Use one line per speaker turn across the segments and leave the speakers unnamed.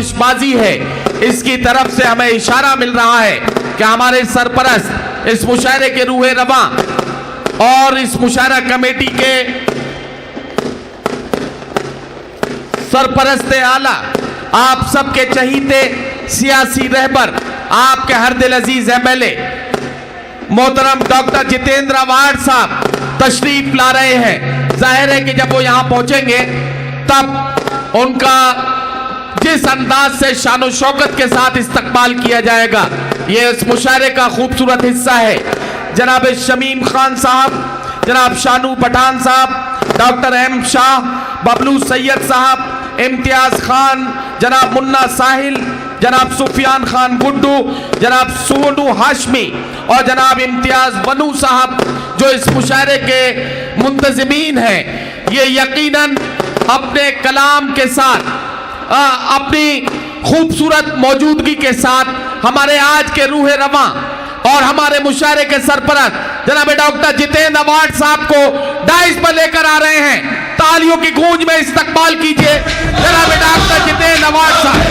साजिशबाजी है, इसकी तरफ से हमें इशारा मिल रहा है कि हमारे सरपरस्त इस मुशायरे के रूहे रवा और इस मुशायरा कमेटी के सरपरस्त आला, आप सबके चहीते सियासी रहबर, आपके हर दिल अजीज MLA मोहतरम डॉक्टर जितेंद्र अवार्ड साहब तशरीफ ला रहे हैं। जाहिर है कि जब वो यहां पहुंचेंगे तब उनका जिस अंदाज से शान शौकत के साथ इस्तकबाल किया जाएगा, ये इस मुशायरे का खूबसूरत हिस्सा है। जनाब शमीम खान साहब, जनाब शानू पठान साहब, डॉक्टर M शाह, बबलू सैयद साहब, इम्तियाज खान, जनाब मुन्ना साहिल, जनाब सुफियान खान गुड्डू, जनाब सोनू हाशमी और जनाब इम्तियाज बनू साहब जो इस मुशायरे के मुंतजिमीन हैं, ये यकीनन अपने कलाम के साथ अपनी खूबसूरत मौजूदगी के साथ हमारे आज के रूहे रवा और हमारे मुशायरे के सरपरस्त जनाब डॉक्टर जितेंद्र अवार्ड साहब को डाइस पर लेकर आ रहे हैं। तालियों की गूंज में इस्तकबाल कीजिए जनाब डॉक्टर जितेंद्र अवार्ड साहब।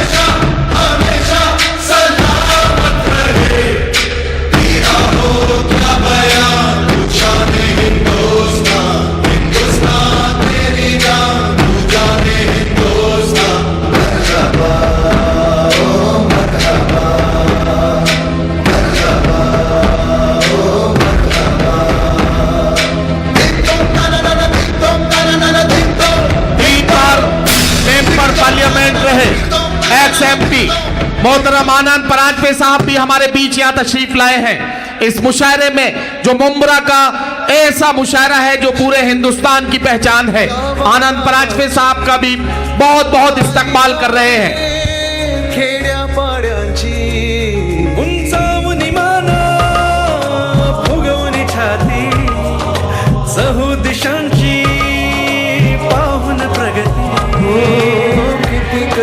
पार्लियामेंट रहे XMP मोहतरम आनंद परांजपे साहब भी हमारे बीच यहां तशरीफ लाए हैं। इस मुशायरे में जो मुंब्रा का ऐसा मुशायरा है जो पूरे हिंदुस्तान की पहचान है, आनंद परांजपे साहब का भी बहुत बहुत इस्तकबाल कर रहे हैं।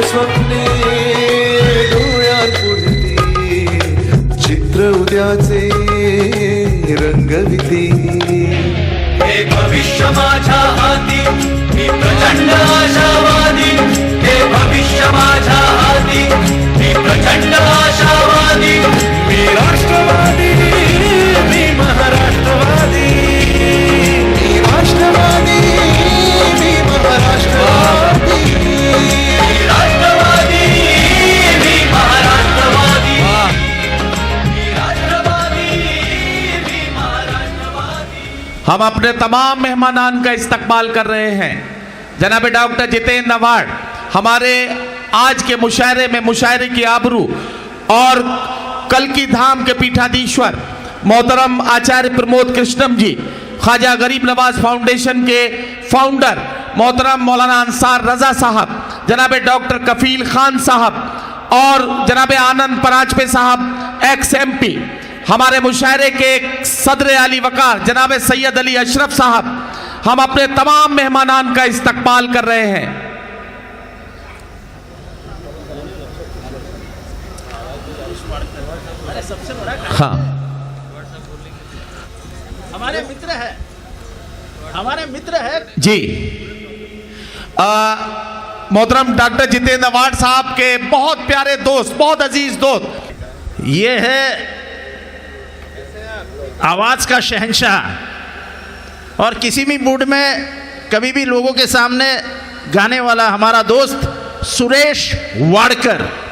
स्वप्ने डोळ्यात पुढती चित्र उद्याचे रंगविती,
हे भविष्य माझ्या हाती मी प्रचंड आशावादी, हे भविष्य माझ्या हाती मी प्रचंड आशावादी, मी राष्ट्रवादी मी महाराष्ट्रवादी,
मी राष्ट्रवादी मी महाराष्ट्रवादी,
हम अपने तमाम मेहमानान का इस्तकबाल कर रहे हैं। जनाब डॉक्टर जितेंद्र अवार्ड हमारे आज के मुशायरे में मुशायरे की आबरू और कल की धाम के पीठाधीश्वर मोहतरम आचार्य प्रमोद कृष्णम जी, ख्वाजा गरीब नवाज फाउंडेशन के फाउंडर मोहतरम मौलाना अंसार रजा साहब, जनाब डॉक्टर कफील खान साहब और जनाब आनंद परांजपे साहब XMP, हमारे मुशायरे के सदर आली वकार जनाब सैयद अली अशरफ साहब, हम अपने तमाम मेहमानान का इस्तकबाल कर रहे हैं। हाँ,
हमारे मित्र है
जी। मोहतरम डॉक्टर जितेंद्र अवार्ड साहब के बहुत प्यारे दोस्त, बहुत अजीज दोस्त,
ये है आवाज का शहंशाह और किसी भी मूड में कभी भी लोगों के सामने गाने वाला हमारा दोस्त सुरेश वाडकर।